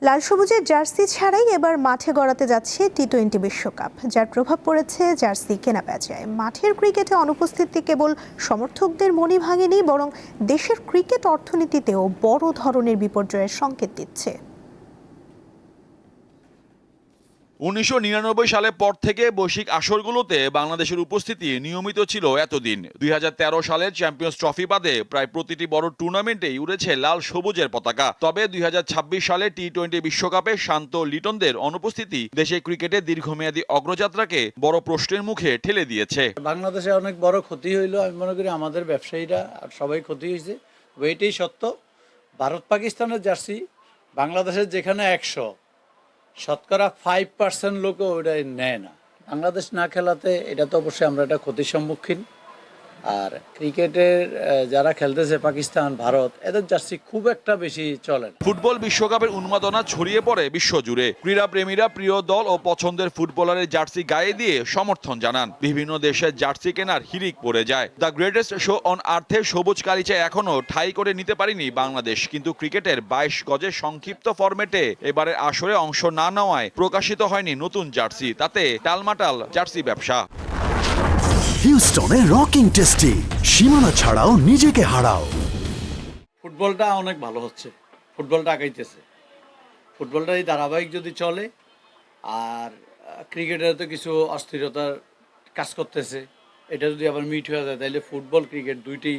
লাল সবুজের জার্সি ছাড়াই এবার মাঠে গড়াতে যাচ্ছে টি-20 বিশ্বকাপ, যার প্রভাব পড়েছে জার্সি কেনাবেচায়। মাঠের ক্রিকেটে অনুপস্থিতি কেবল সমর্থকদের মনই ভাঙেনি, বরং দেশের ক্রিকেট অর্থনীতিতেও বড় ধরনের বিপর্যয়ের সংকেত দিচ্ছে। 1999 সালের পর থেকে বৈশ্বিক আসরগুলোতে বাংলাদেশের উপস্থিতি নিয়মিত ছিল এতদিন। 2013 সালের চ্যাম্পিয়ন্স ট্রফি বাদে প্রায় প্রতিটি বড় টুর্নামেন্টেই উড়েছে লাল সবুজের পতাকা। তবে 2026 সালে টি-20 বিশ্বকাপে শান্ত লিটনদের অনুপস্থিতি দেশের ক্রিকেটের দীর্ঘমেয়াদী অগ্রযাত্রাকে বড় প্রশ্নের মুখে ঠেলে দিয়েছে। বাংলাদেশে অনেক বড় ক্ষতি হইলো, আমি মনে করি আমাদের ব্যবসায়ীরা আর সবাই ক্ষতি হয়েছে। এটাই সত্য, ভারত পাকিস্তানের জার্সি বাংলাদেশের যেখানে 100, শতকরা 5% লোকও ওটা নেয় না। বাংলাদেশ না খেলাতে এটা তো অবশ্যই আমরা একটা ক্ষতির সম্মুখীন। আর ক্রিকেটের যারা খেলতেছে পাকিস্তান, ভারত, এদের জার্সি খুব একটা বেশি চলে না। ফুটবল বিশ্বকাপের উন্মাদনা ছড়িয়ে পড়ে বিশ্বজুড়ে। ক্রীড়াপ্রেমীরা প্রিয় দল ও পছন্দের ফুটবলারের জার্সি গায়ে দিয়ে সমর্থন জানান। বিভিন্ন দেশের জার্সি কেনার হিড়িক পড়ে যায়। দ্য গ্রেটেস্ট শো অন আর্থে সবুজ কালিচায় এখনো ঠাঁই করে নিতে পারেনি বাংলাদেশ, কিন্তু ক্রিকেটের 22 গজের সংক্ষিপ্ত ফরম্যাটে এবারের আসরে অংশ না নেওয়ায় প্রকাশিত হয়নি নতুন জার্সি। তাতে টালমাটাল জার্সি ব্যবসা। হিউস্টনে রকিং টেস্টি, সীমানা ছাড়াও নিজেকে হারাও। ফুটবলটা অনেক ভালো হচ্ছে, ফুটবলটা আগাইতেছে। ফুটবলটা এই ধারাবাহিক যদি চলে, আর ক্রিকেটের তো কিছু অস্থিরতার কাজ করতেছে, এটা যদি আবার মিট হয়ে যায় তাহলে ফুটবল ক্রিকেট দুইটাই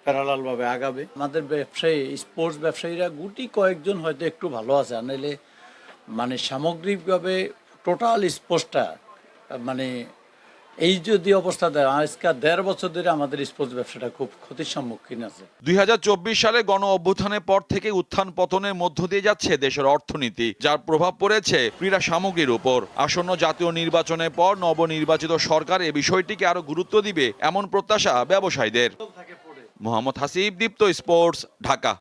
প্যারালালভাবে আগাবে। আমাদের ব্যবসায়ী, স্পোর্টস ব্যবসায়ীরা গুটি কয়েকজন হয়তো একটু ভালো আছে, আর নাহলে মানে সামগ্রিকভাবে টোটাল স্পোর্টসটা মানে এই যদি অবস্থা দেয়, আজকাল 1.5 বছর ধরে আমাদের স্পোর্টস ব্যবসাটা খুব ক্ষতির সম্মুখীন আছে। 2024 সালে গণ অভ্যুত্থানের পর থেকে উত্থান পতনের মধ্য দিয়ে যাচ্ছে দেশের অর্থনীতি, যার প্রভাব পড়েছে ক্রীড়া সামগ্রীর উপর। আসন্ন জাতীয় নির্বাচনের পর নবনির্বাচিত সরকার এ বিষয়টিকে আরো গুরুত্ব দিবে এমন প্রত্যাশা ব্যবসায়ীদের। মোহাম্মদ হাসিব, দীপ্ত স্পোর্টস, ঢাকা।